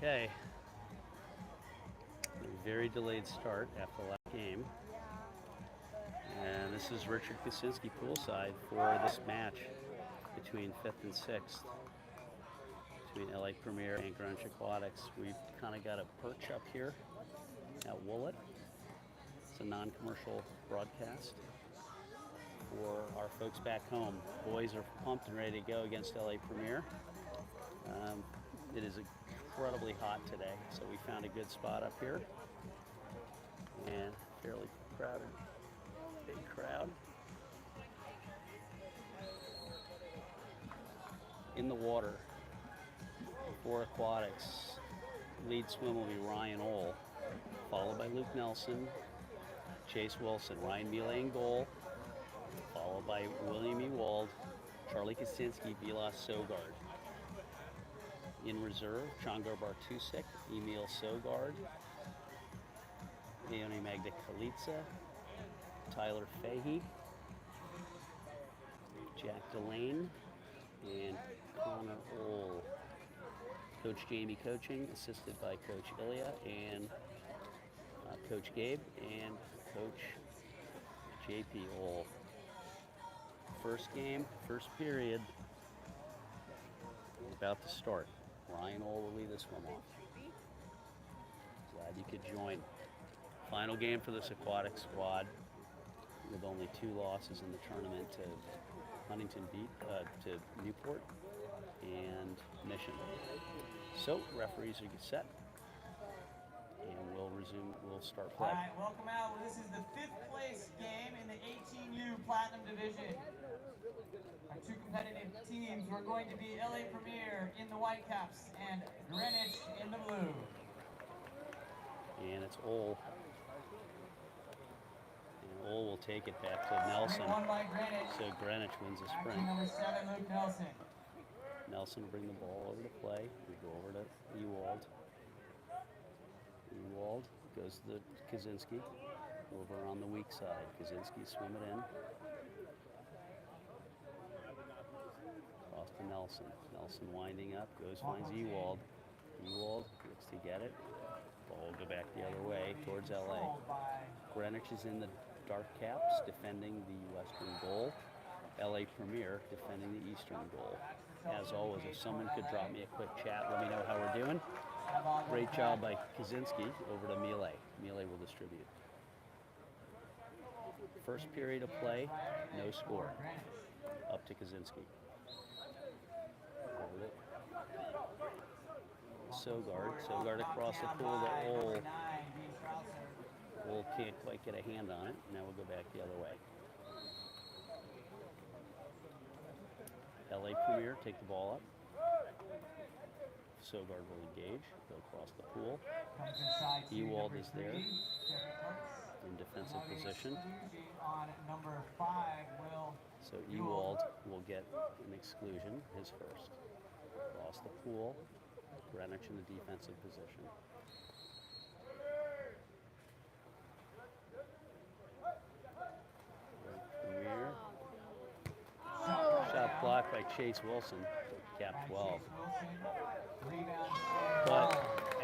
Okay. A very delayed start after the last game. And this is Richard Kaczynski poolside for this match between 5th and 6th, between LA Premier and Greenwich Aquatics. We've kind of got a perch up here at Woolett. It's a non-commercial broadcast for our folks back home. Boys are pumped and ready to go against LA Premier. It is incredibly hot today, so we found a good spot up here and fairly crowded, big crowd. In the water for Aquatics, lead swim will be Ryan Ohl, followed by Luke Nelson, Chase Wilson, Ryan Miele in goal, followed by William Ewald, Charlie Kaczynski, Vilas Sogard. In reserve, Changar Bartusek, Emil Sogard, Leone Magda Kalitsa, Tyler Fahey, Jack Delane, and Connor Ohl. Coach Jamie coaching, assisted by Coach Ilya and Coach Gabe and Coach JP Ohl. First game, first period, about to start. Ryan Ohl will lead this one off. Glad you could join. Final game for this aquatic squad, with only 2 losses in the tournament to Huntington Beach, to Newport and Mission. So referees are set, and we'll start play. All right, welcome out. This is the 5th place game in the 18U Platinum Division. Our 2 competitive teams were going to be LA Premier in the white caps and Greenwich in the blue. And it's Ohl. And Ohl will take it back to Nelson. Won by Greenwich. So Greenwich wins the sprint. Number 7, Luke Nelson. Nelson will bring the ball over to play. We go over to Ewald. Ewald goes to Kaczynski. Over on the weak side. Kaczynski swim it in. Cross to Nelson. Nelson winding up. Finds Ewald. Ewald looks to get it. Ball will go back the other way towards LA. Greenwich is in the dark caps defending the western goal. LA Premier defending the eastern goal. As always, if someone could drop me a quick chat, let me know how we're doing. Great job by Kaczynski. Over to Miele. Miele will distribute. First period of play, no score. Up to Kaczynski. Sogard across the pool to Ohl. Ohl can't quite get a hand on it. Now we'll go back the other way. LA Premier take the ball up. Sogard will engage, go across the pool. Ewald is there in defensive position. So Ewald will get an exclusion, his first. Across the pool, Greenwich in the defensive position. Premier. Shot blocked by Chase Wilson, cap 12. But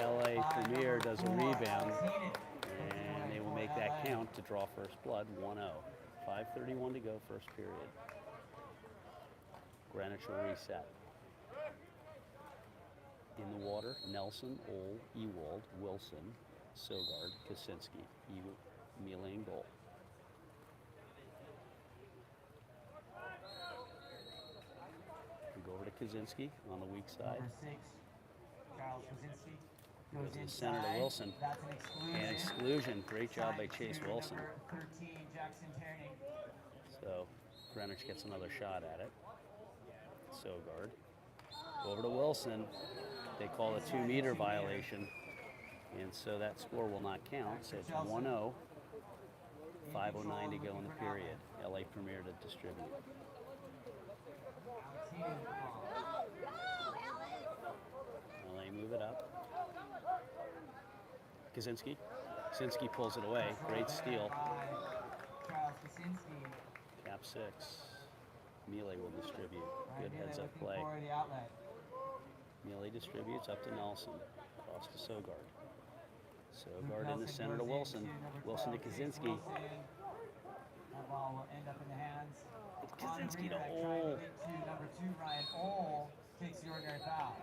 LA Premier does a rebound, and they will make that count to draw first blood, 1-0. 5:31 to go, first period. Greenwich will reset. In the water, Nelson, Ohl, Ewald, Wilson, Sogard, Kaczynski, Miele in goal. We go over to Kaczynski on the weak side. Number 6, Charles Kaczynski. Goes to the center to Wilson. That's an exclusion. And exclusion. Great job by Chase Wilson. Number 13, Jackson Tierney. So Greenwich gets another shot at it. Sogard. Over to Wilson. They call a 2-meter violation. And so that score will not count. So it's 1-0. 5:09 to go in the period. LA Premier to distribute. LA move it up. Kaczynski. Kaczynski pulls it away. Great steal. Cap 6. Miele will distribute. Good heads-up play. Mealy distributes up to Nelson. Across to Sogard. Sogard in the center to Wilson. Wilson to Kaczynski. That ball will end up in the hands. Kaczynski to Greenwich trying Ole. to get to number 2, Ryan Ole, takes the ordinary foul.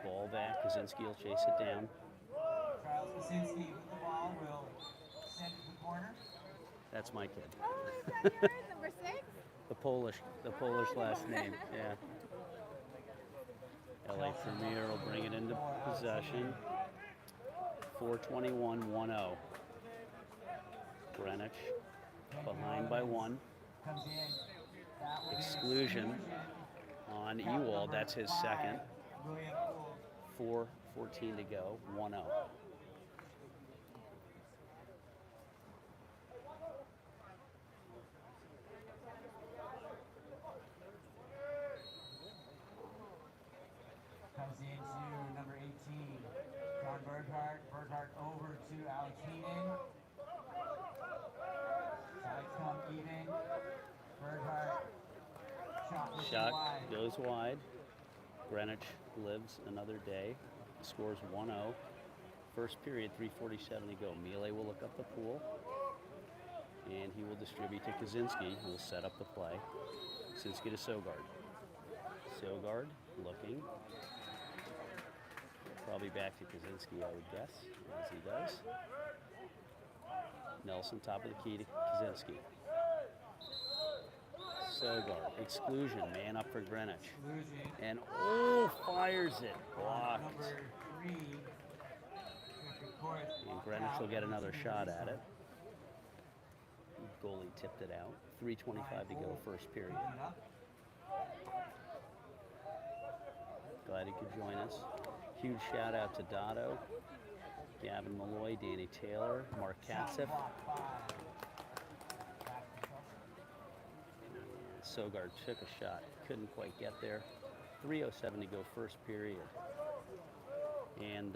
Ball back. Kaczynski will chase it down. Charles Kaczynski with the ball will send it to the corner. That's my kid. Oh, is that yours, number 6? The Polish last name. Yeah. LA Premier will bring it into possession. 4:21-10. Greenwich behind by 1. Comes in. That will be an Exclusion on Ewald. That's his second. William Poole. 4:14 to go. 1-0. Comes into number 18, John Berghardt. Berghardt over to Alex Heenan. Sides come even. Berghardt. Shot wide. goes wide. Greenwich lives another day. Scores 1-0. First period, 3:47 to go. Mealy will look up the pool. And he will distribute to Kaczynski, who will set up the play. Kaczynski to Sogard. Sogard looking. Probably back to Kaczynski, I would guess, as he does. Nelson, top of the key to Kaczynski. Sogard, exclusion, man up for Greenwich. Exclusion. And fires it, blocked. Number 3. And Greenwich will get another shot at it. Goalie tipped it out. 3:25 to go, first period. Glad he could join us. Huge shout out to Dotto, Gavin Malloy, Danny Taylor, Mark Katzif. Sogard took a shot, couldn't quite get there. 3:07 to go, first period. And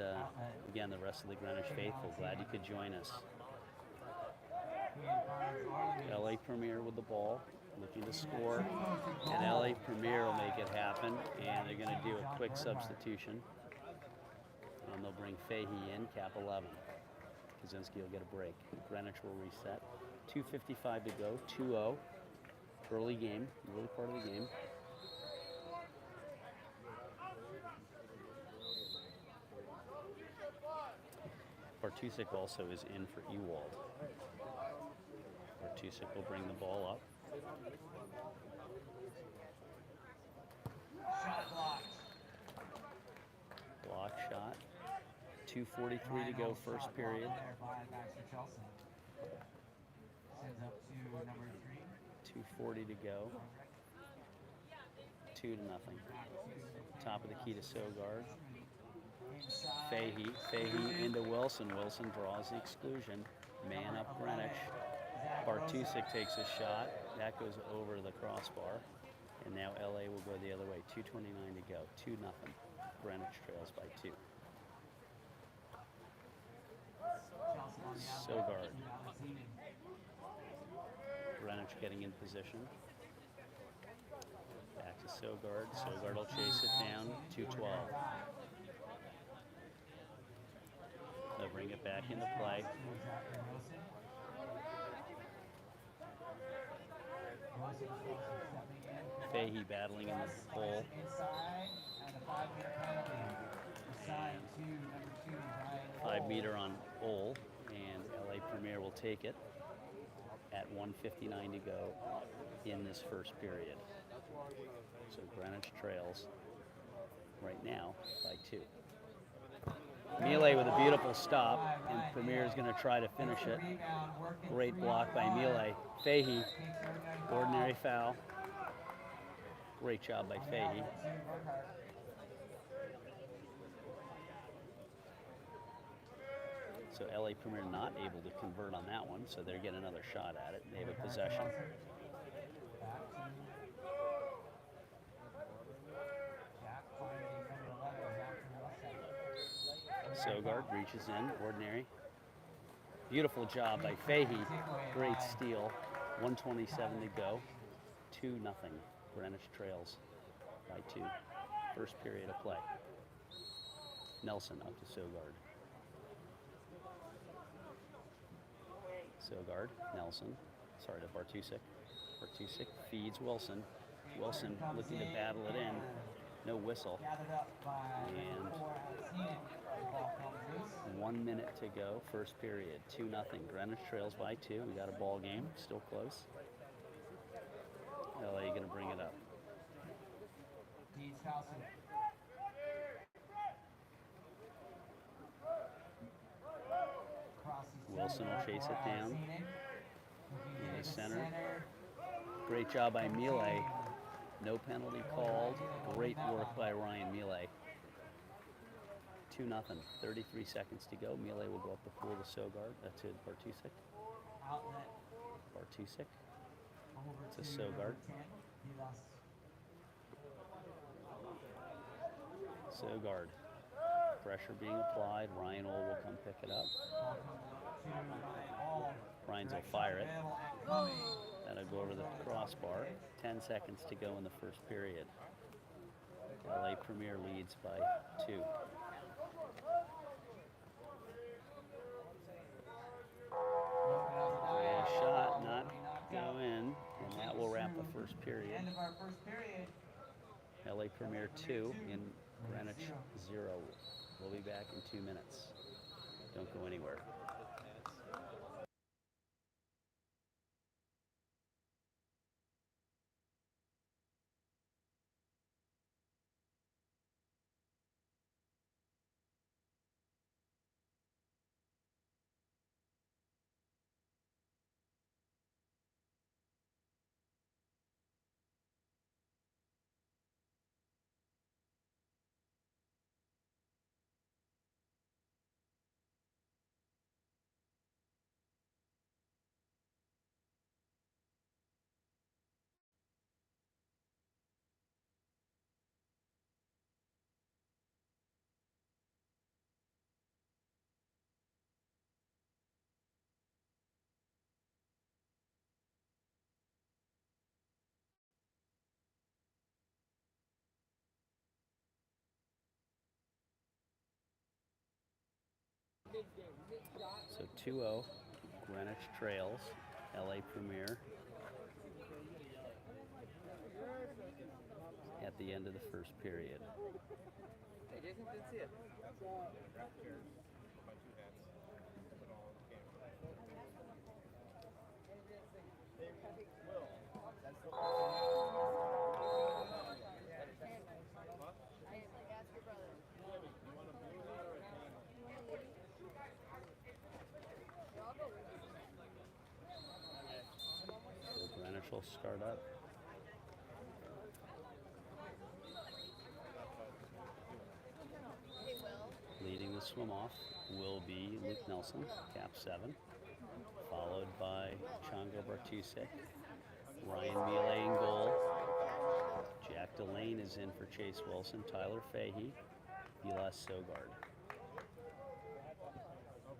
again, the rest of the Greenwich faithful, glad you could join us. LA Premier with the ball, looking to score. And LA Premier will make it happen, and they're going to do a quick substitution. And they'll bring Fahey in, cap 11. Kaczynski will get a break. Greenwich will reset. 2:55 to go, 2-0. Early game, early part of the game. Bartusik also is in for Ewald. Bartusik will bring the ball up. Shot blocked. Block shot. 2:43 to go, first period. There by Baxter Chelsea. Sends up to number 3. 2:40 to go. 2-0. Top of the key to Sogard. Fahey into Wilson. Wilson draws the exclusion. Man up Greenwich. Bartusik takes a shot. That goes over the crossbar. And now LA will go the other way. 2:29 to go. 2-0. Greenwich trails by 2. Sogard. Greenwich getting in position. Back to Sogard. Sogard will chase it down. 2:12. They'll bring it back into play. Fahey battling in the hole. 5-meter on Ole, and LA Premier will take it at 1:59 to go in this first period. So Greenwich trails right now by 2. Mealy with a beautiful stop, and Premier is going to try to finish it. Great block by Mealy. Fahey, ordinary foul. Great job by Fahey. So LA Premier not able to convert on that one, so they're getting another shot at it. They have a possession. Sogard reaches in, ordinary. Beautiful job by Fahey. Great steal. 1:27 to go. 2-0. Greenwich trails by 2. First period of play. Nelson up to Sogard. Sogard, Nelson, sorry to Bartusek. Bartusek feeds Wilson. Wilson looking to battle it in. No whistle. And 1 minute to go, first period, 2-0. Greenwich trails by 2. We got a ball game, still close. LA gonna bring it up. Wilson will chase it down in the center. Great job by Mile. No penalty called. Great work by Ryan Mile. 2-0. 33 seconds to go. Mile will go up the pool to Sogard. That's it. Bartusek. Bartusek to Sogard. Sogard. Pressure being applied. Ryan Ohl will come pick it up. Ryan's will fire it. That'll go over the crossbar. 10 seconds to go in the first period. LA Premier leads by 2. And shot not go in, and that will wrap the first period. End of our first period. LA Premier 2 in Greenwich 0. We'll be back in 2 minutes. Don't go anywhere. So 2-0, Greenwich trails, LA Premier at the end of the first period. So Greenwich will start up. Leading the swim off will be Luke Nelson, cap 7, followed by Chongo Bartusek, Ryan Mile in goal. Jack Delane is in for Chase Wilson, Tyler Fahey, Vilas Sogard.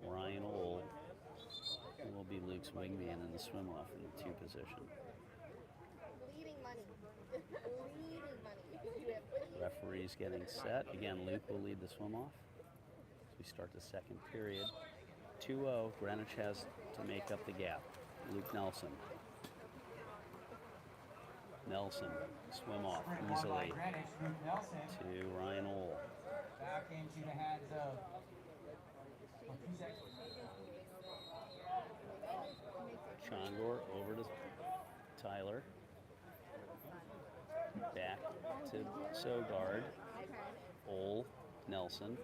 Ryan Ohl will be Luke's wingman in the swim off in the 2 position. Bleeding money. Bleeding money. Referee's getting set. Again, Luke will lead the swim off. We start the second period. 2-0, Greenwich has to make up the gap. Luke Nelson. Nelson, swim off easily to Ryan Ohl. Back into the hands of Chongor over to Tyler. Back to Sogard. Ohl, Nelson.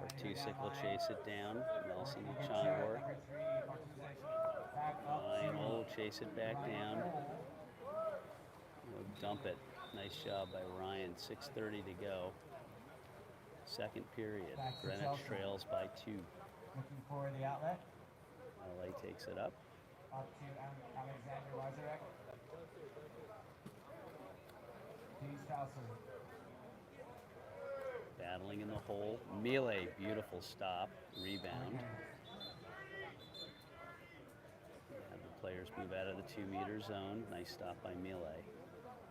Bartusek will chase it down. Nelson to Chongor. Ryan Ohl will chase it back down. We'll dump it. Nice job by Ryan. 6:30 to go. Second period. Greenwich trails by 2. looking for the outlet. LA takes it up. Up to Alexander Lazarek. Battling in the hole. Mile, beautiful stop. Rebound. Have the players move out of the 2-meter zone. Nice stop by Mile.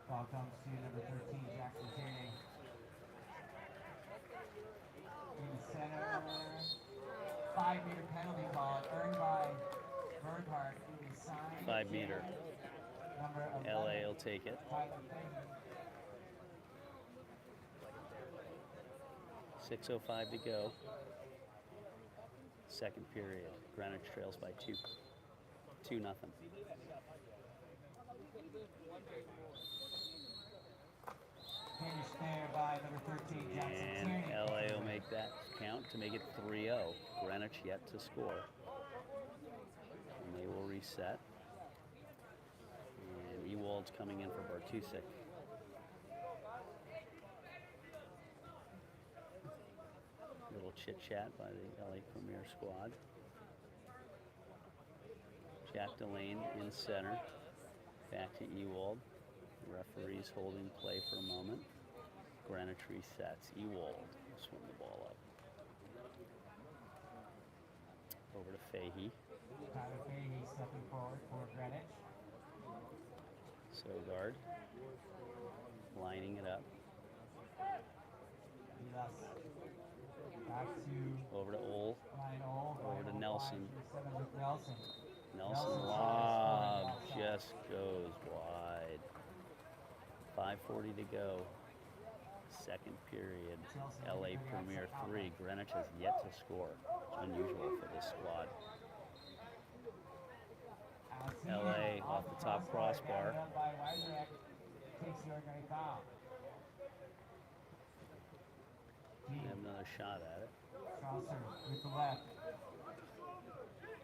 Ball comes to number 13, Jackson Tierney. 5-meter penalty call earned by Berghardt. It is signed 5 meter. number 11, LA will take it. Tyler Fahey. 6:05 to go. Second period. Greenwich trails by 2. 2-0. Finished there by number 13, Jackson And Tierney. LA will make that count to make it 3-0. Greenwich yet to score. And they will reset. And Ewald's coming in for Bartusek. Little chit chat by the LA Premier squad. Jack Delane in center. Back to Ewald. The referee's holding play for a moment. Greenwich resets. Ewald will swing the ball up. Over to Fahey. Tyler Fahey stepping forward for Greenwich. Sogard. Lining it up. Vilas. Back to Over to Ole. Ryan Ole. Over to Nelson. Nelson. Nelson lob just goes wide. 5:40 to go. Second period. LA Premier 3. Greenwich has yet to score. It's unusual for this squad. LA off the top crossbar. Takes the ordinary foul. They have another shot at it. Strasser with the left.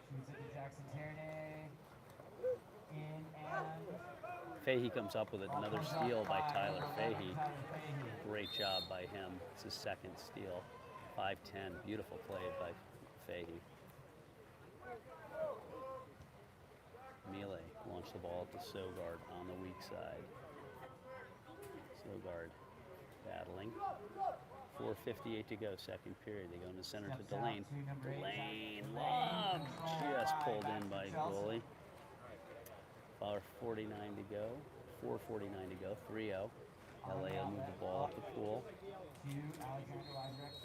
Shoots it to Jackson Tierney. In and Fahey comes up with it. Another comes up steal by by Tyler Fahey. Tyler Fahey. Great job by him. It's his second steal. 5-10. Beautiful play by Fahey. Mealy launched the ball to Sogard on the weak side. Sogard battling. 4:58 to go, second period. They go into center to Steps out Delane. to number 8, Delane, Delane, lob controlled just by pulled in Matthew by Chelsea. goalie. 4:49 to go. 4:49 to go. 3-0. LA will move the ball up the pool. To Alexander Weisreich.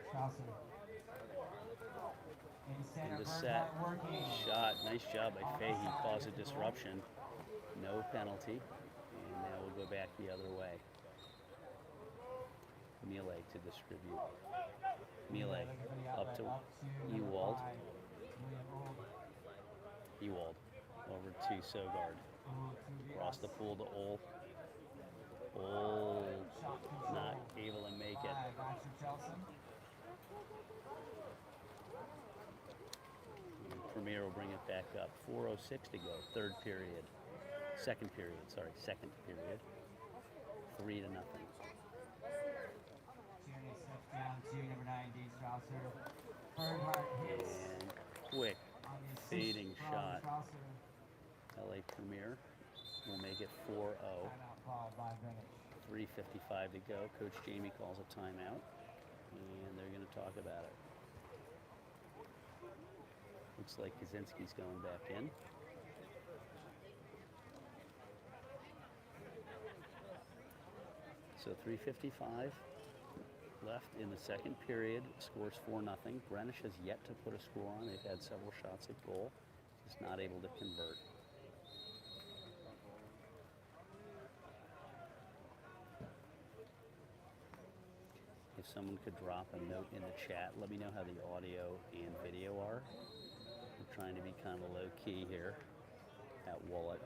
Strasser. In center, Into set. Berghardt working. Shot. Nice job by Fahey. Caused a disruption. No penalty. And now we'll go back the other way. Mealy to distribute. Mealy up to Ewald. Ewald over to Sogard. Across the pool to Ole. Ole not able to make it. Premier will bring it back up. 4:06 to go. Third period. Second period. 3-0. Tierney steps down to number 9, Dean Strasser. Berghardt hits And quick on the assist fading from shot. Strasser. LA Premier will make it 4-0. Timeout called by Greenwich. 3:55 to go. Coach Jamie calls a timeout, and they're going to talk about it. Looks like Kaczynski's going back in. So 3:55 left in the second period. Scores 4-0. Greenwich has yet to put a score on. They've had several shots at goal. Just not able to convert. If someone could drop a note in the chat, let me know how the audio and video are. We're trying to be kind of low key here at Wallet.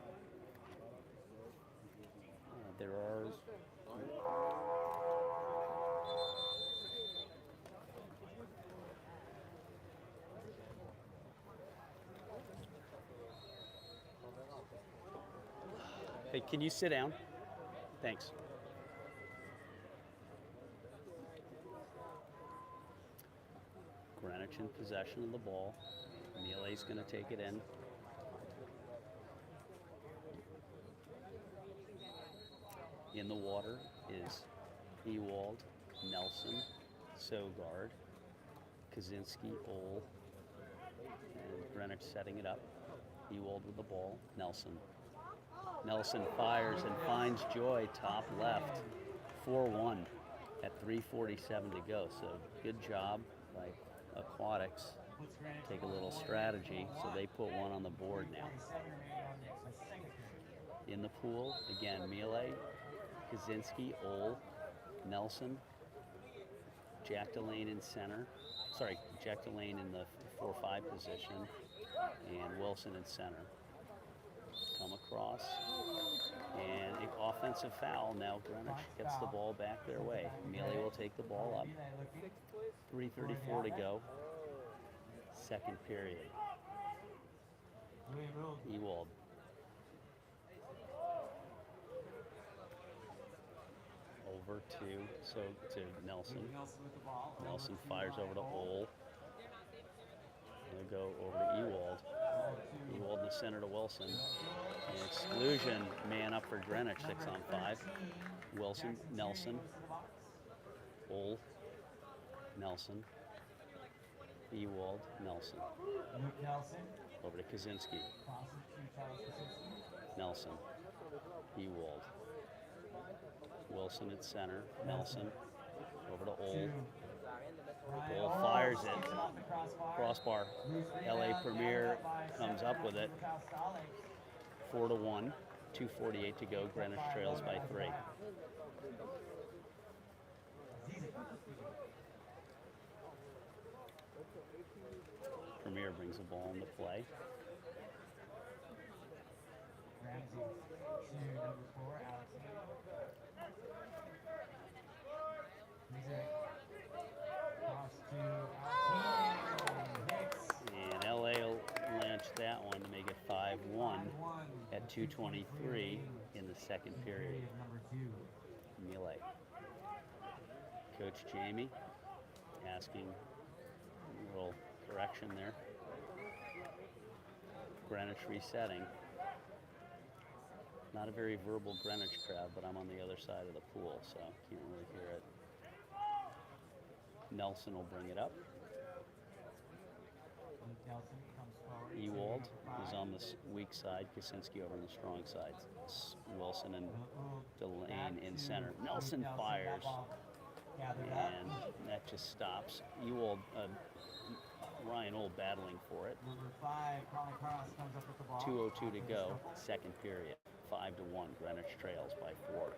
There are Hey, can you sit down? Thanks. Greenwich in possession of the ball. Mealy's going to take it in. In the water is Ewald, Nelson, Sogard, Kaczynski, Ole, and Greenwich setting it up. Ewald with the ball. Nelson. Nelson fires and finds Joy, top left. 4-1. at 3:47 to go. So good job by Aquatics. Puts Greenwich Take a little strategy, so they put one on the board now. 47 remaining on the second period. In the pool, again, Miele, Kaczynski, Ole, Nelson, Jack Delane in center. Sorry, Jack Delane in the 4-5 position, and Wilson in center. Come across, and an offensive foul. Now Greenwich gets the ball back their way. Miele will take the ball up. 3:34 to go. Second period. Ewald. Over to Nelson. Nelson fires over to Ole. They'll go over to Ewald. Ewald in the center to Wilson. An exclusion, man up for Greenwich, 6-on-5. Wilson, Nelson, Ole, Nelson, Ewald, Nelson. Over to Kaczynski. Nelson, Ewald. Wilson at center. Nelson. Over to Ole. Ole fires it. Crossbar. LA Premier comes up with it. 4-1. 2:48 to go. Greenwich trails by 3. Premier brings the ball into play. Ramsey to number 4, Alex. Cross to Hicks. And LA will launch that one to make it 5-1 at 2:23 in the second period. Number 2. Miele. Coach Jamie asking a little correction there. Greenwich resetting. Not a very verbal Greenwich crowd, but I'm on the other side of the pool, so can't really hear it. Nelson will bring it up. Nelson comes forward. Ewald is on the weak side. Kaczynski over on the strong side. Wilson and Delane in center. Nelson fires, and that just stops. Ewald, Ryan Ole battling for it. Number 5, Colin Cross comes up with the ball. 2:02 to go, second period. 5-1. Greenwich trails by 4.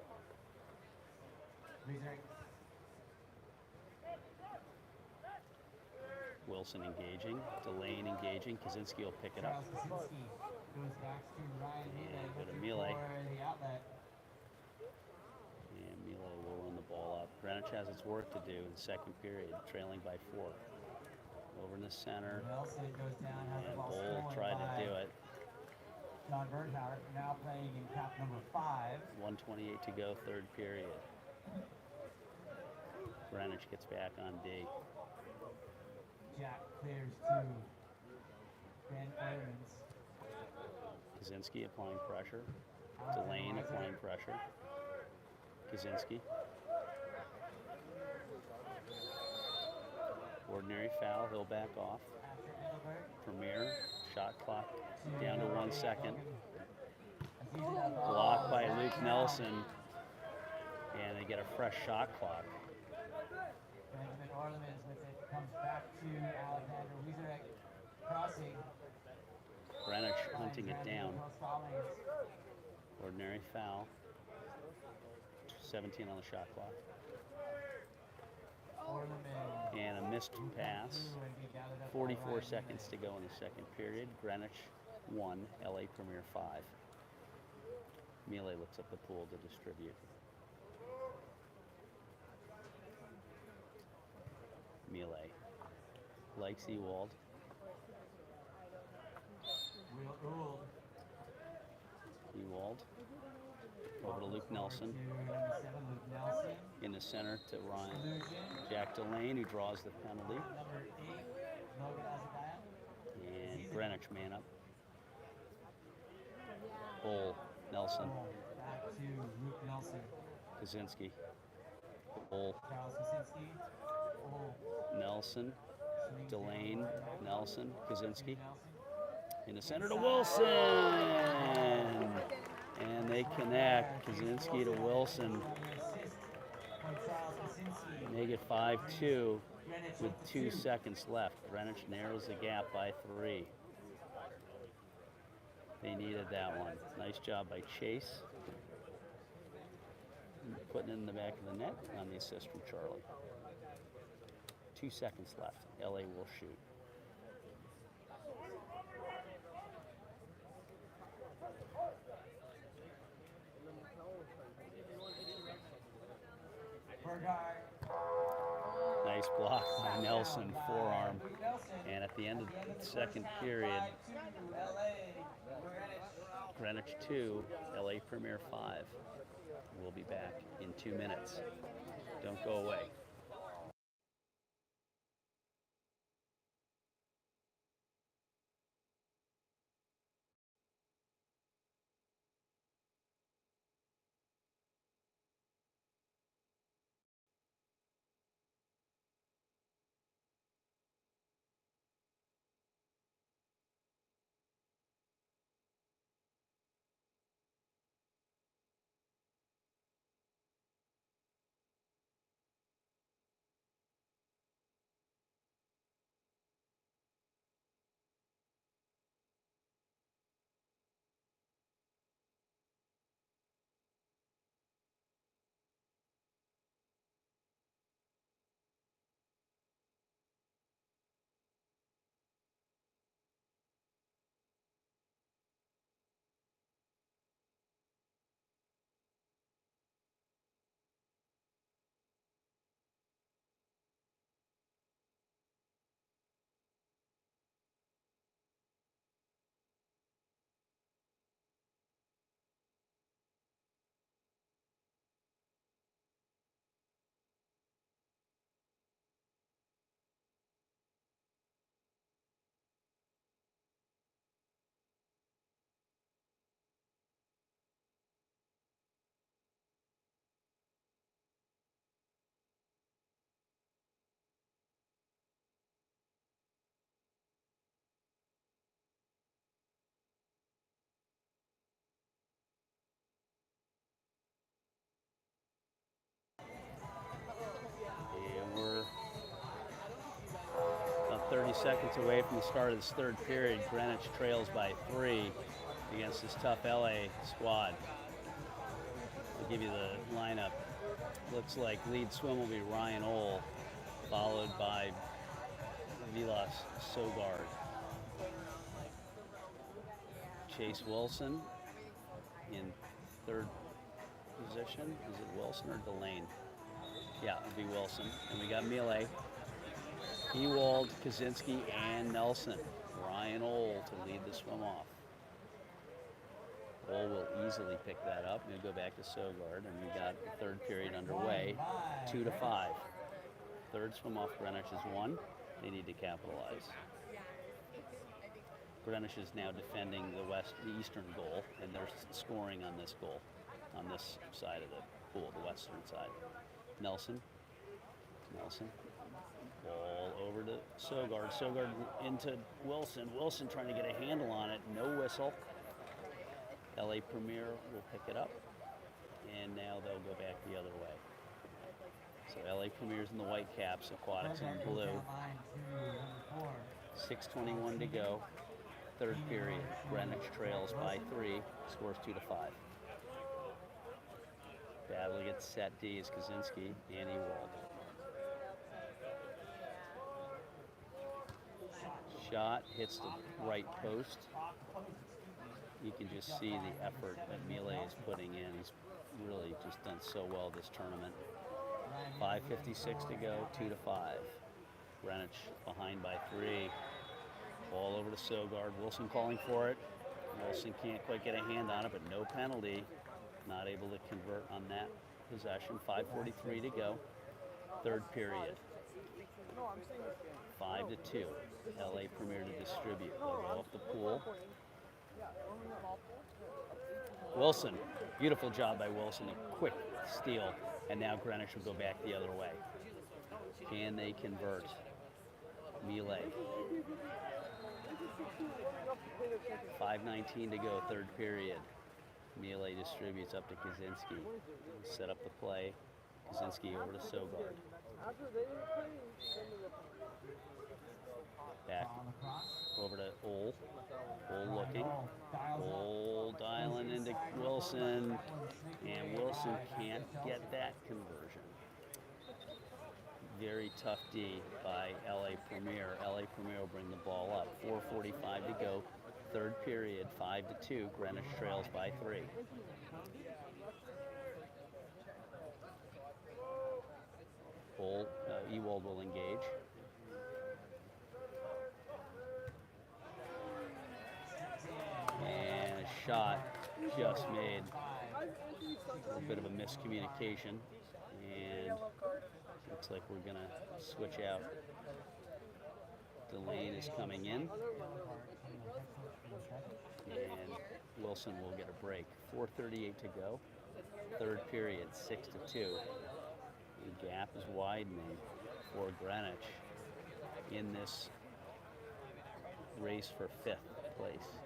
Wilson engaging, Delane engaging. Kaczynski will pick it up. Goes back to Ryan And go to looking Miele. for the outlet. And Miele will run the ball up. Greenwich has its work to do in the second period, trailing by 4. Over in the center, Nelson goes down, has the and ball Ole stolen tried by to do it. John Bernhauer, now playing in cap number 5. 1:28 to go, third period. Greenwich gets back on D. Jack clears to Ben Irons. Kaczynski applying pressure. Delane applying pressure. Kaczynski. Ordinary foul, he'll back off. After Engelbert. Premier, shot clock down to 1 second. Blocked Blocked by Luke Nelson, and they get a fresh shot clock. Benjamin Orlemans with it, comes back to Alexander Wieserek, crossing. Greenwich hunting it down. Stallings. Ordinary foul. 17 on the shot clock. Orlemans. And a missed pass. Through and be gathered up by 44 Ryan seconds to go in the second period. Greenwich 1, LA Premier 5. Miele looks up the pool to distribute. Miele likes Ewald. Will Gould. Ewald over to Luke Nelson. To number 7, Luke Nelson. In the center to Ryan. Illusion. Jack Delane, who draws the penalty. Number 8, Logan Azabaya. And Greenwich man up. Ole, Nelson, Back to Luke Nelson. Kaczynski. Ole, Charles Kaczynski. Oh, Nelson, swings Delane, down. Nelson, Kaczynski. Nelson. In the center to Wilson! And they connect. Kaczynski to Wilson. for Charles Kaczynski. Make it 5-2 Greenwich with up to 2 seconds left. Greenwich narrows the gap by 3. They needed that one. Nice job by Chase. Putting it in the back of the net on the assist from Charlie. 2 seconds left. LA will shoot. Burgard. Nice block by Nelson, By forearm. Luke Nelson. And at the end of At the the first second half, period, 5-2 LA. Greenwich. Greenwich 2, LA Premier 5. We'll be back in 2 minutes. Don't go away. And we're about 30 seconds away from the start of this third period. Greenwich trails by 3 against this tough LA squad. I'll give you the lineup. Looks like lead swim will be Ryan Ohl, followed by Vilas Sogard. Chase Wilson in third position. Is it Wilson or Delane? Yeah, it'll be Wilson. And we got Miele, Ewald, Kaczynski, and Nelson. Ryan Ohl to lead the swim off. Ohl will easily pick that up. We'll go back to Sogard, and we got the third period underway, 2-5. Third swim off Greenwich is 1. They need to capitalize. Greenwich is now defending the eastern goal, and they're scoring on this goal, on this side of the pool, the western side. Nelson, ball over to Sogard. Sogard into Wilson. Wilson trying to get a handle on it. No whistle. LA Premier will pick it up, and now they'll go back the other way. So LA Premier's in the white caps, Aquatics in blue. 6:21 to go. Third period. Greenwich trails by 3, scores 2-5. Badly gets set D is Kaczynski and Ewald. Shot hits the right post. You can just see the effort that Miele is putting in. He's really just done so well this tournament. 5:56 to go, 2-5. Greenwich behind by 3. Ball over to Sogard. Wilson calling for it. Wilson can't quite get a hand on it, but no penalty. Not able to convert on that possession. 5:43 to go. Third period. 5-2. LA Premier to distribute. They'll go off the pool. Wilson. Beautiful job by Wilson. A quick steal. And now Greenwich will go back the other way. Can they convert? Miele. 5:19 to go, third period. Miele distributes up to Kaczynski. Set up the play. Kaczynski over to Sogard. Back over to Ole. Ole looking. Ole dialing into Wilson. And Wilson can't get that conversion. Very tough D by LA Premier. LA Premier will bring the ball up. 4:45 to go. Third period, 5-2. Greenwich trails by 3. Ewald will engage. And a shot just made. A little bit of a miscommunication. And looks like we're going to switch out. Delane is coming in. And Wilson will get a break. 4:38 to go. Third period, 6-2. The gap is widening for Greenwich in this race for 5th place.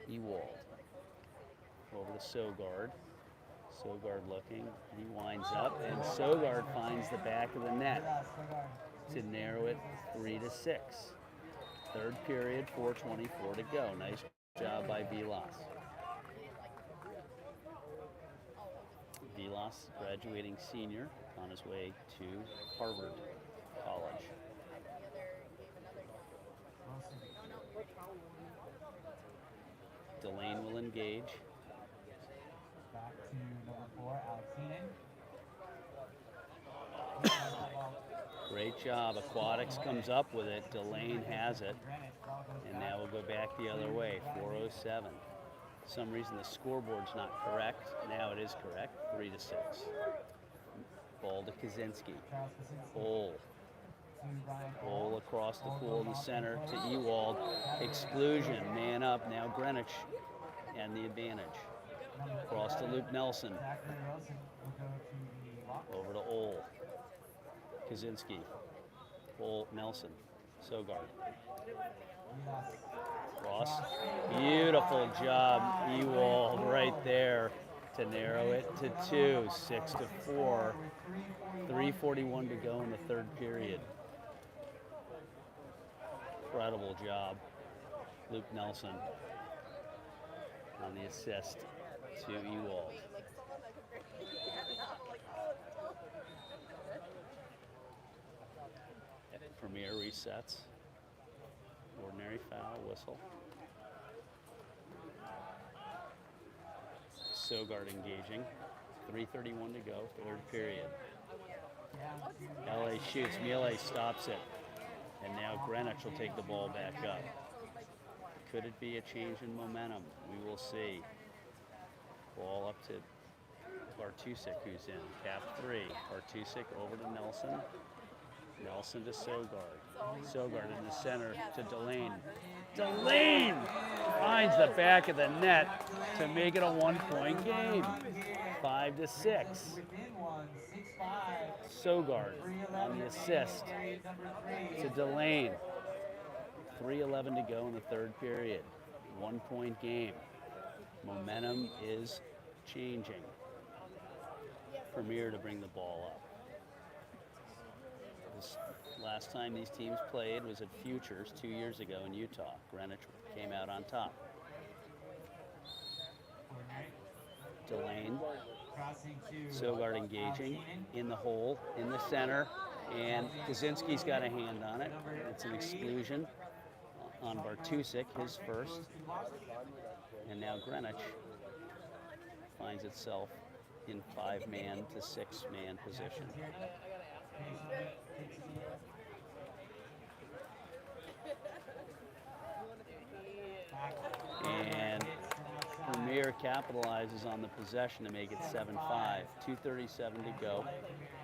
Ewald over to Sogard. Sogard looking, he winds up, and Sogard finds the back of the net to narrow it 3-6. Third period, 4:24 to go. Nice job by Vilas. Vilas, graduating senior, on his way to Harvard College. Delane will engage. Back to number 4, Alex Heenan. Great job. Aquatics comes up with it. Delane has it. And now we'll go back the other way. 4:07. For some reason the scoreboard's not correct. Now it is correct. 3-6. Ball to Kaczynski. Ole. Ole across the pool in the center to Ewald. Exclusion. Man up. Now Greenwich and the advantage. Across to Luke Nelson. Over to Ole. Kaczynski. Ole Nelson. Sogard. Cross. Beautiful job, Ewald, right there to narrow it to 2, 6-4. 3:41 to go in the third period. Incredible job, Luke Nelson on the assist to Ewald. Premier resets. Ordinary foul whistle. Sogard engaging. 3:31 to go, third period. LA shoots, Miele stops it. And now Greenwich will take the ball back up. Could it be a change in momentum? We will see. Ball up to Bartusek, who's in. Cap 3. Bartusek over to Nelson. Nelson to Sogard. Sogard in the center to Delane. Delane finds the back of the net to make it a 1-point game. 5-6. Sogard on the assist to Delane. 3:11 to go in the third period. 1-point game. Momentum is changing. Premier to bring the ball up. This last time these teams played was at Futures 2 years ago in Utah. Greenwich came out on top. Delane. Sogard engaging in the hole, in the center, and Kaczynski's got a hand on it. It's an exclusion on Bartusek, his first. And now Greenwich finds itself in 5-man to 6-man position. And Premier capitalizes on the possession to make it 7-5. 2:37 to go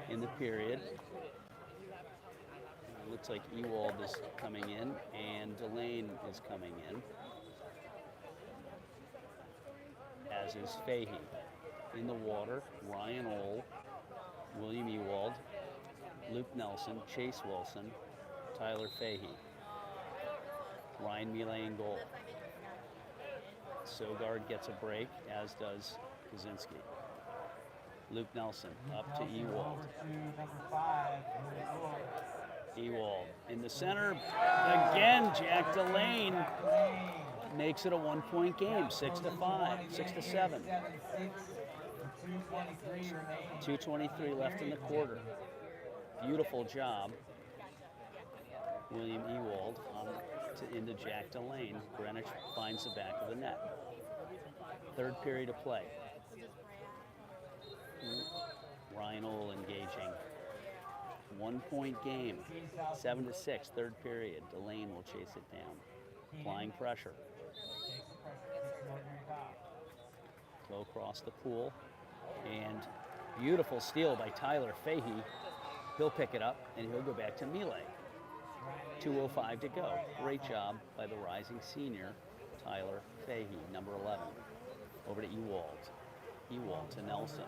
in the period. It looks like Ewald is coming in and Delane is coming in, as is Fahey. In the water, Ryan Ole, William Ewald, Luke Nelson, Chase Wilson, Tyler Fahey. Ryan Miele in goal. Sogard gets a break, as does Kaczynski. Luke Nelson up to Nelson Ewald. over to number 5, Ewald in the center. Again, Jack Delane makes it a 1-point game, 6-5, 6-7. 2:23 left in the quarter. Beautiful job, William Ewald into Jack Delane. Greenwich finds the back of the net. Third period of play. Ryan Ole engaging. 1-point game, 7-6, third period. Delane will chase it down. Applying pressure. Go across the pool. And beautiful steal by Tyler Fahey. He'll pick it up and he'll go back to Melee. 2:05 to go. Great job by the rising senior, Tyler Fahey, number 11. Over to Ewald. Ewald to Nelson.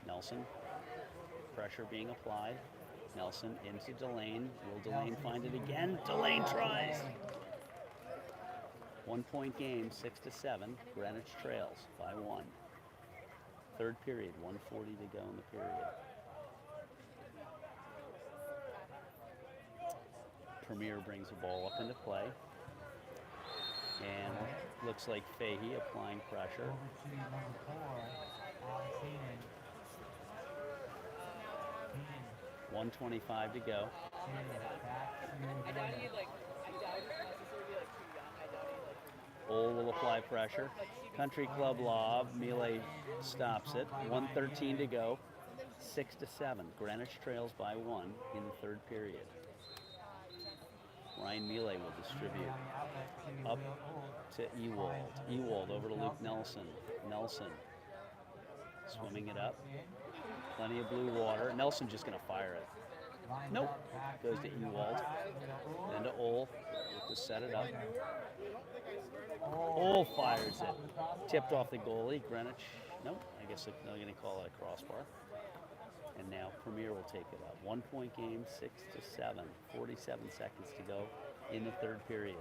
Nelson. Pressure being applied. Nelson into Delane. Will Delane find it again? Delane tries. 1-point game, 6-7. Greenwich trails by 1. Third period, 1:40 to go in the period. Premier brings the ball up into play. And looks like Fahey applying pressure. 1:25 to go. Ole will apply pressure. Country Club lob. Melee stops it. 1:13 to go. 6-7. Greenwich trails by 1 in the third period. Ryan Melee will distribute up to Ewald. Ewald over to Luke Nelson. Nelson swimming it up. Plenty of blue water. Nelson just going to fire it. Nope. Goes to Ewald. Then to Ole to set it up. Ole fires it. Tipped off the goalie. Greenwich. Nope. I guess they're going to call it a crossbar. And now Premier will take it up. 1-point game, 6-7. 47 seconds to go in the third period.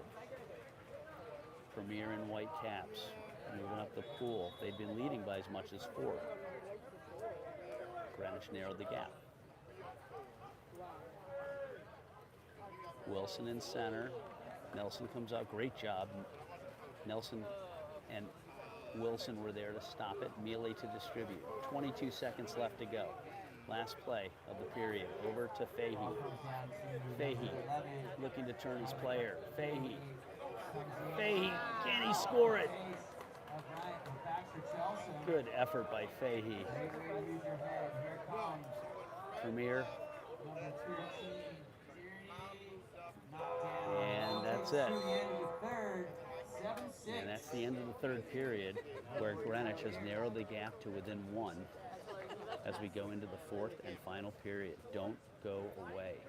Premier in white caps moving up the pool. They'd been leading by as much as 4. Greenwich narrowed the gap. Wilson in center. Nelson comes out. Great job. Nelson and Wilson were there to stop it. Melee to distribute. 22 seconds left to go. Last play of the period. Over to Fahey. Fahey looking to turn his player. Fahey. Fahey, can he score it? Good effort by Fahey. Premier. And that's it. And that's the end of the third period, where Greenwich has narrowed the gap to within 1 as we go into the fourth and final period. Don't go away.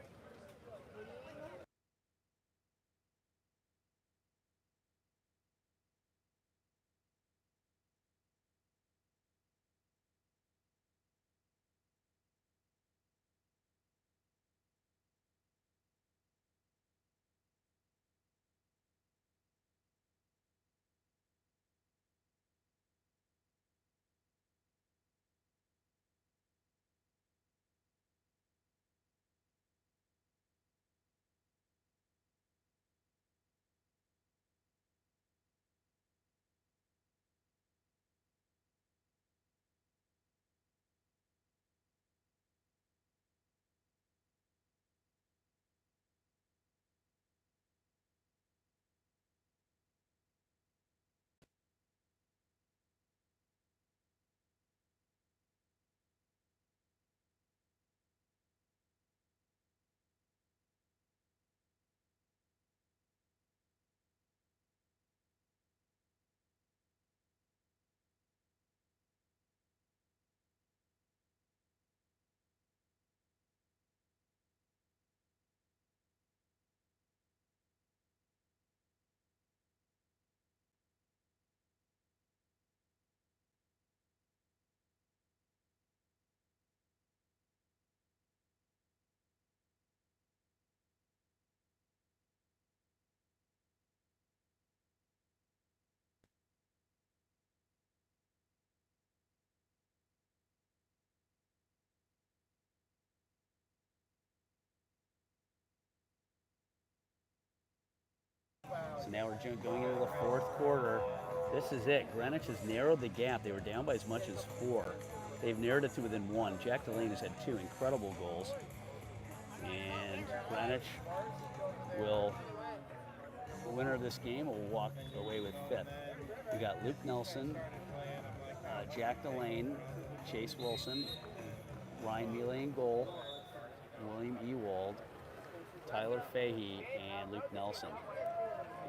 So now we're going into the fourth quarter. This is it. Greenwich has narrowed the gap. They were down by as much as 4. They've narrowed it to within 1. Jack Delane has had 2 incredible goals. And Greenwich will, the winner of this game will walk away with 5th. We got Luke Nelson, Jack Delane, Chase Wilson, Ryan Mealy in goal, William Ewald, Tyler Fahey, and Luke Nelson.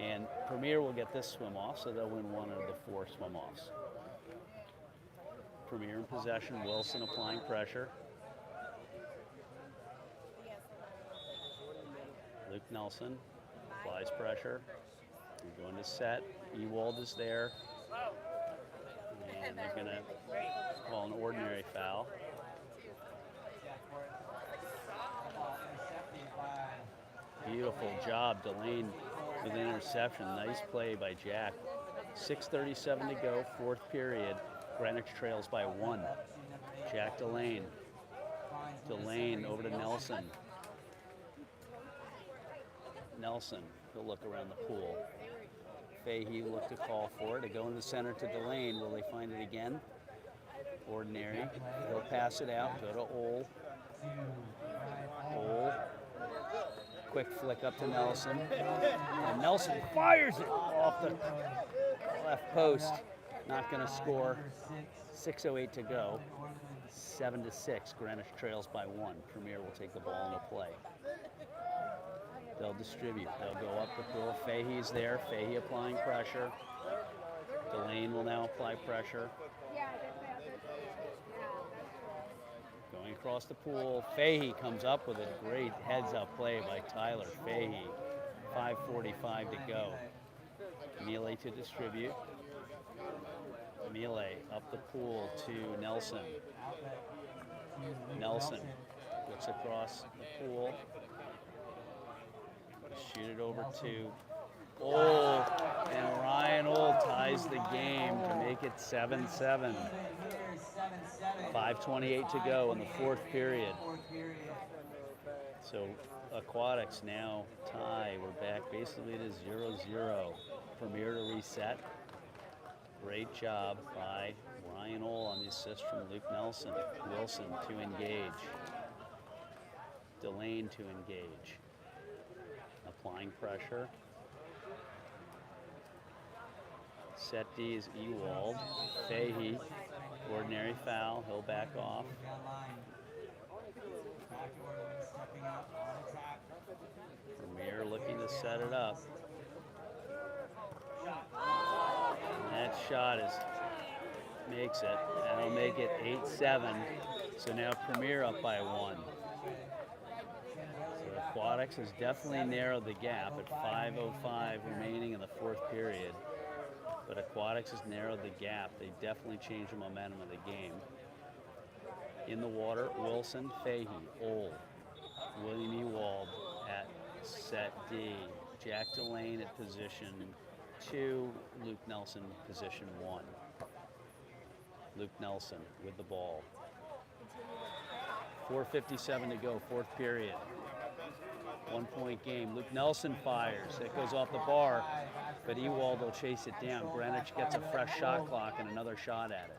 And Premier will get this swim off, so they'll win 1 of the 4 swim offs. Premier in possession, Wilson applying pressure. Luke Nelson applies pressure. We're going to set. Ewald is there. And they're going to call an ordinary foul. Beautiful job, Delane with an interception. Nice play by Jack. 6:37 to go, 4th period. Greenwich trails by 1. Jack Delane. Delane over to Nelson. Nelson, he'll look around the pool. Fahey will look to call for it. They go in the center to Delane. Will they find it again? Ordinary. He'll pass it out. Go to Ole. Ole. Quick flick up to Nelson. And Nelson fires it off the left post. Not going to score. 6:08 to go. 7-6. Greenwich trails by 1. Premier will take the ball into play. They'll distribute. They'll go up the pool. Fahey's there. Fahey applying pressure. Delane will now apply pressure. Going across the pool. Fahey comes up with a great heads-up play by Tyler Fahey. 5:45 to go. Mealy to distribute. Mealy up the pool to Nelson. Nelson looks across the pool. Shoot it over to Ole, and Ryan Ole ties the game to make it 7-7. 5:28 to go in the 4th period. So Aquatics now tie. We're back basically to 0-0. Premier to reset. Great job by Ryan Ole on the assist from Luke Nelson. Wilson to engage. Delane to engage. Applying pressure. Set D is Ewald. Fahey, ordinary foul. He'll back off. Premier looking to set it up. And that shot makes it. That'll make it 8-7. So now Premier up by 1. Aquatics has definitely narrowed the gap at 5:05 remaining in the 4th period. But Aquatics has narrowed the gap. They definitely changed the momentum of the game. In the water, Wilson, Fahey, Ole, William Ewald at set D, Jack Delane at position 2, Luke Nelson position 1. Luke Nelson with the ball. 4:57 to go, 4th period. 1-point game. Luke Nelson fires. It goes off the bar, but Ewald will chase it down. Greenwich gets a fresh shot clock and another shot at it.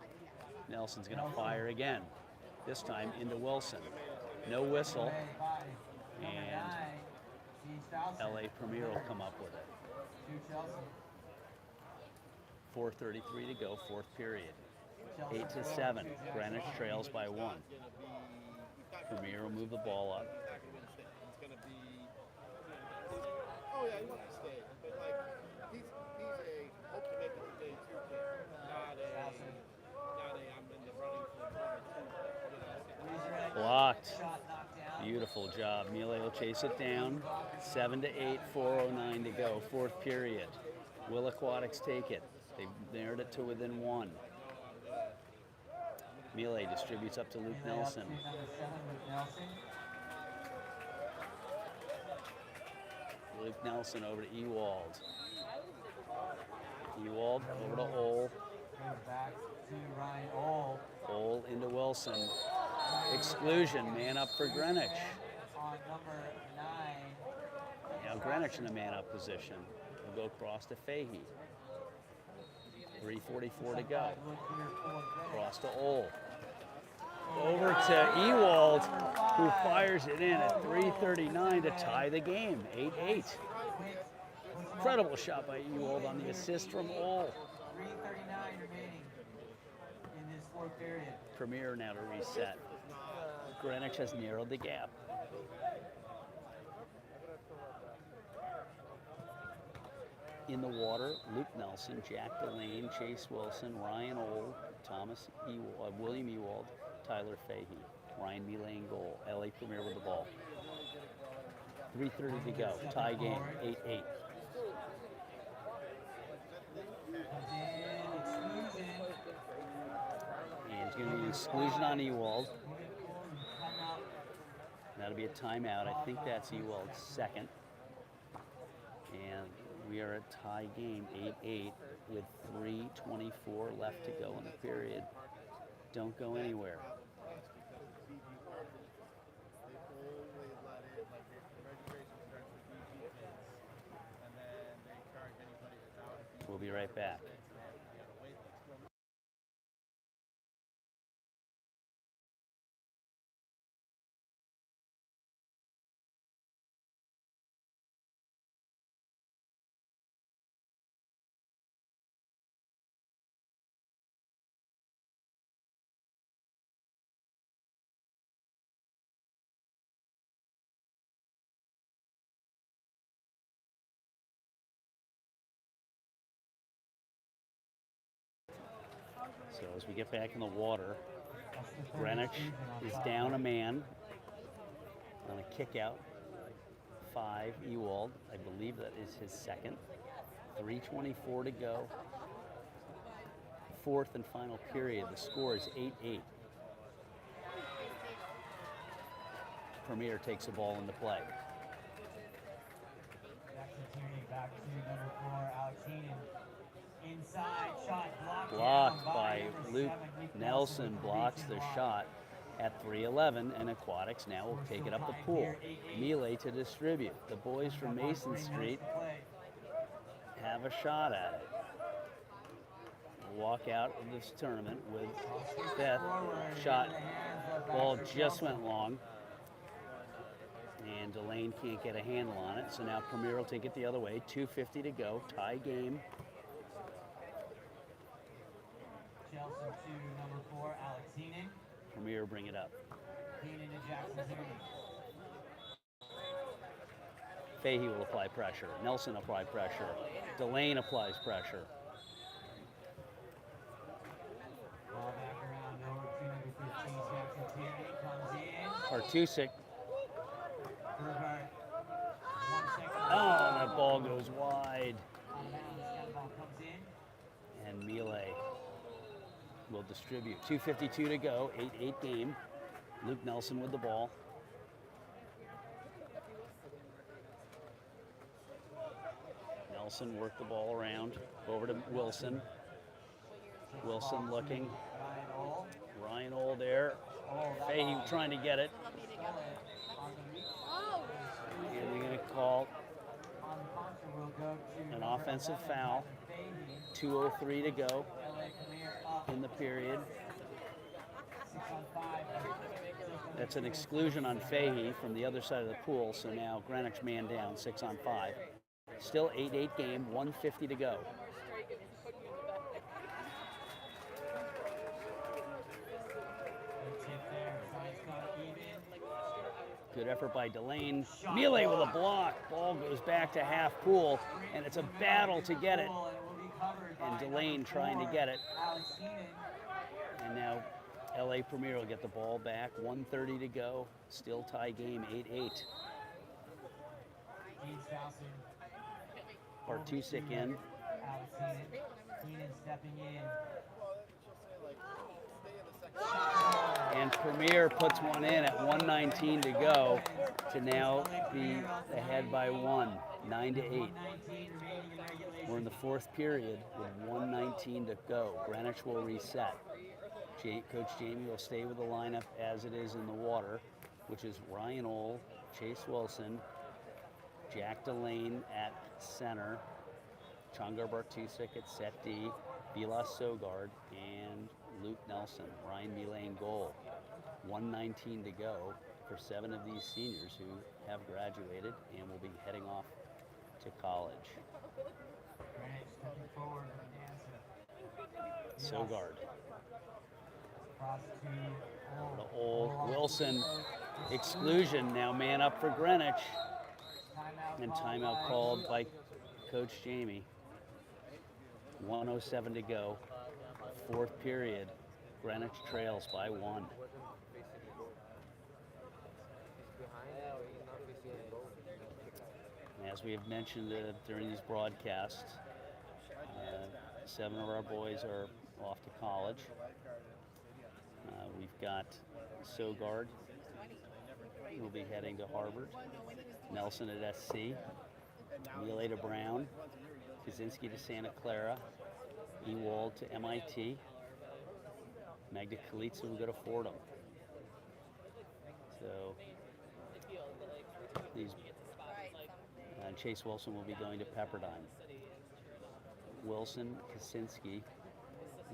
Nelson's going to fire again, this time into Wilson. No whistle, and LA Premier will come up with it. 4:33 to go, 4th period. 8-7. Greenwich trails by 1. Premier will move the ball up. Oh yeah, he wants to stay, but like he's a hope to make it stay too kid, not a I'm in the running for the Blocked. Beautiful job. Mealy will chase it down. 7-8, 4:09 to go. 4th period. Will Aquatics take it? They've narrowed it to within 1. Mealy distributes up to Luke Nelson. Luke Nelson over to Ewald. Ewald over to Ole. Back to Ryan Ole. Ole into Wilson. Exclusion, man up for Greenwich. On number 9. Now Greenwich in a man up position. go across to Fahey. 3:44 to go. Cross to Ole. Over to Ewald, who fires it in at 3:39 to tie the game, 8-8. Incredible shot by Ewald on the assist from Ole. 3:39 remaining in this fourth period. Premier now to reset. Greenwich has narrowed the gap. In the water, Luke Nelson, Jack Delane, Chase Wilson, Ryan Ole, William Ewald, Tyler Fahey, Ryan Mealy in goal. LA Premier with the ball. 3:30 to go. Tie game, 8-8. And it's going to be an exclusion on Ewald. That'll be a timeout. I think that's Ewald's second. And we are at tie game, 8-8, with 3:24 left to go in the period. Don't go anywhere. We'll be right back. So as we get back in the water, Greenwich is down a man on a kick out. 5, Ewald. I believe that is his second. 3:24 to go. Fourth and final period. The score is 8-8. Premier takes the ball into play. Jackson Tierney back to number 4, Alex Heenan. Inside shot Blocked by Luke Nelson, blocks the shot at 3:11, and Aquatics now will take it up the pool. Mealy to distribute. The boys from Mason Street have a shot at it. Walk out of this tournament with fifth shot. Ball just went long, and Delane can't get a handle on it. So now Premier will take it the other way. 2:50 to go. Tie game. Chelsea to number 4, Alex Heenan. Premier bring it up. Heenan to Jackson Tierney. Fahey will apply pressure. Nelson apply pressure. Delane applies pressure. Ball back around over to number 15, Jackson Tierney. Comes in. Artusic. Burghardt. 1 second. Oh, that ball goes wide. Out of bounds. That ball comes in. And Mealy will distribute. 2:52 to go, 8-8 game. Luke Nelson with the ball. Nelson worked the ball around. Over to Wilson. Wilson looking. Ryan Ole there. Fahey trying to get it. And we're going to call an offensive foul. 2:03 to go in the period. That's an exclusion on Fahey from the other side of the pool, so now Greenwich man down, 6-on-5. Still 8-8 game, 1:50 to go. Good effort by Delane. Mealy with a block. Ball goes back to half pool, and it's a battle to get it. And Delane trying to get it. And now LA Premier will get the ball back. 1:30 to go. Still tie game, 8-8. Artusic in. Heenan stepping in. And Premier puts one in at 1:19 to go to now be ahead by 1, 9-8. We're in the fourth period with 1:19 to go. Greenwich will reset. Coach Jamie will stay with the lineup as it is in the water, which is Ryan Ole, Chase Wilson, Jack Delane at center, Chongar Bartusik at set D, Vilas Sogard, and Luke Nelson. Ryan Milay in goal. 1:19 to go for 7 of these seniors who have graduated and will be heading off to college. Greenwich stepping forward with the answer. Sogard. Cross to The old Wilson exclusion. Now man up for Greenwich. And timeout called by Coach Jamie. 1:07 to go. 4th period. Greenwich trails by 1. As we have mentioned during these broadcasts, 7 of our boys are off to college. We've got Sogard, who will be heading to Harvard. Nelson at SC. Milay to Brown. Kaczynski to Santa Clara. Ewald to MIT. Magda Kalitsa will go to Fordham. So these Chase Wilson will be going to Pepperdine. Wilson, Kaczynski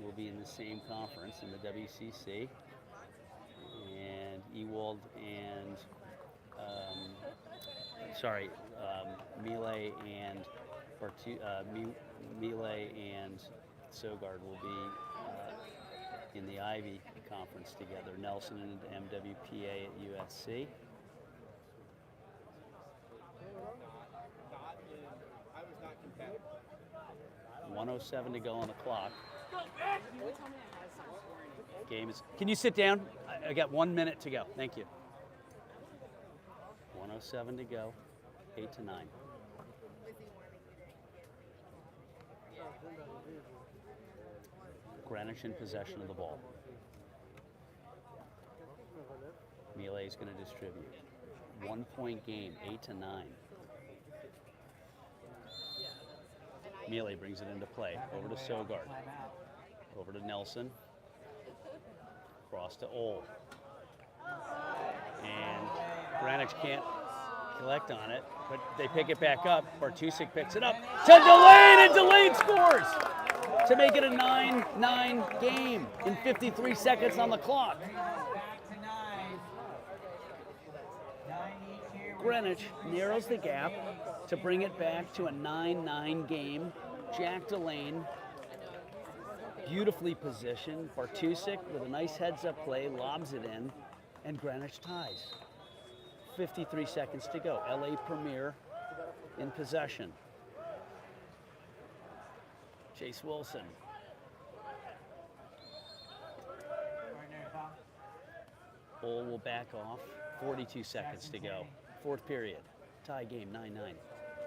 will be in the same conference in the WCC. And Ewald and Milay and Milay and Sogard will be in the Ivy Conference together. Nelson and MWPA at USC. I was not competitive. 1:07 to go on the clock. Game is. Can you sit down? I got 1 minute to go. Thank you. 1:07 to go. 8-9. Greenwich in possession of the ball. Milay is going to distribute. 1-point game. 8-9. Milay brings it into play. Over to Sogard. Over to Nelson. Cross to Old. And Greenwich can't collect on it, but they pick it back up. Bartusik picks it up to Delane, and Delane scores to make it a 9-9 game in 53 seconds on the clock. Greenwich narrows the gap to bring it back to a 9-9 game. Jack Delane, beautifully positioned. Bartusik with a nice heads-up play, lobs it in, and Greenwich ties. 53 seconds to go. LA Premier in possession. Chase Wilson. Bull will back off. 42 seconds to go. 4th period. Tie game, 9-9.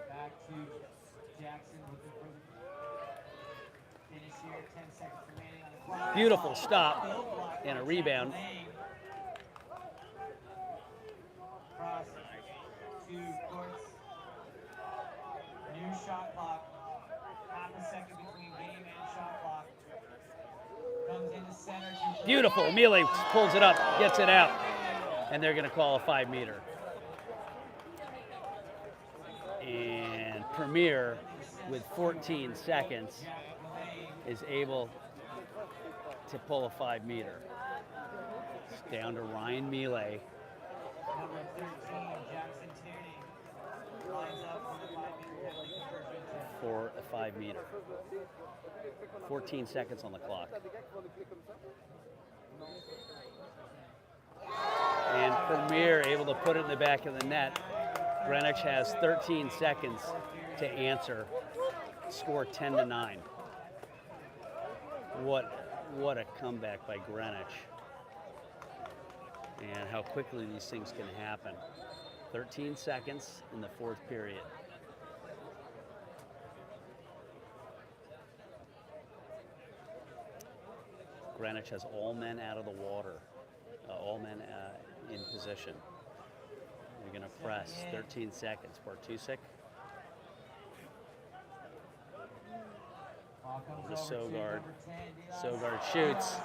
Back to Jackson looking for the finish here. 10 seconds remaining on the clock. Beautiful stop and a rebound. Cross to courts. New shot clock. Half a second between game and shot clock. Comes into center. Beautiful. Milay pulls it up, gets it out, and they're going to call a 5-meter. And Premier, with 14 seconds, is able to pull a 5-meter. It's down to Ryan Milay. Number 13, Jackson Tierney, lines up for the 5-meter penalty conversion. For a 5-meter. 14 seconds on the clock. And Premier able to put it in the back of the net. Greenwich has 13 seconds to answer. Score 10-9. What a comeback by Greenwich. And how quickly these things can happen. 13 seconds in the 4th period. Greenwich has all men out of the water, all men in position. They're going to press. 13 seconds. Bartusik. Over to Sogard. Sogard shoots,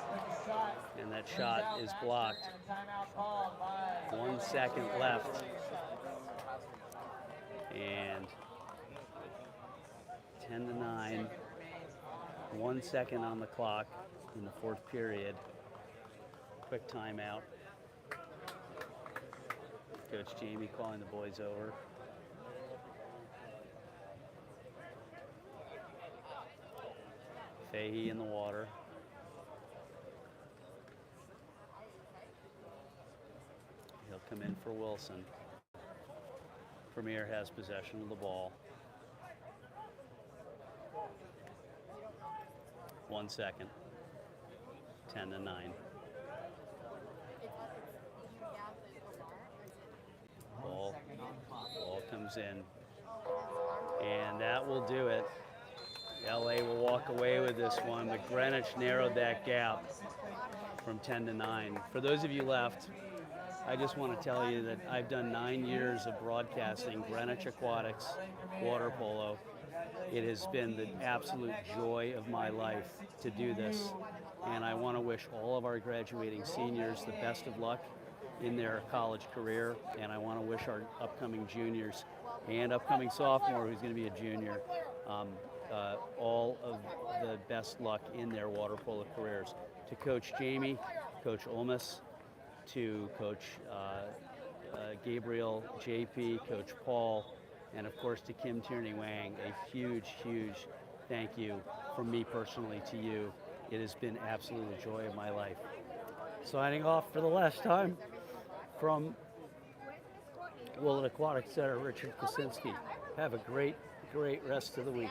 and that shot is blocked. 1 second left. And 10 to 9. 1 second on the clock in the fourth period. Quick timeout. Coach Jamie calling the boys over. Fahey in the water. He'll come in for Wilson. Premier has possession of the ball. 1 second. 10 to 9. Ball comes in. And that will do it. LA will walk away with this one, but Greenwich narrowed that gap from 10 to 9. For those of you left, I just want to tell you that I've done 9 years of broadcasting Greenwich Aquatics water polo. It has been the absolute joy of my life to do this, and I want to wish all of our graduating seniors the best of luck in their college career, and I want to wish our upcoming juniors and upcoming sophomore who's going to be a junior all of the best luck in their water polo careers. To Coach Jamie, Coach Olmus, to Coach Gabriel, JP, Coach Paul, and of course to Kim Tierney Wang, a huge, huge thank you from me personally to you. It has been absolutely the joy of my life. Signing off for the last time from Willett Aquatic Center, Richard Kosinski. Have a great rest of the week.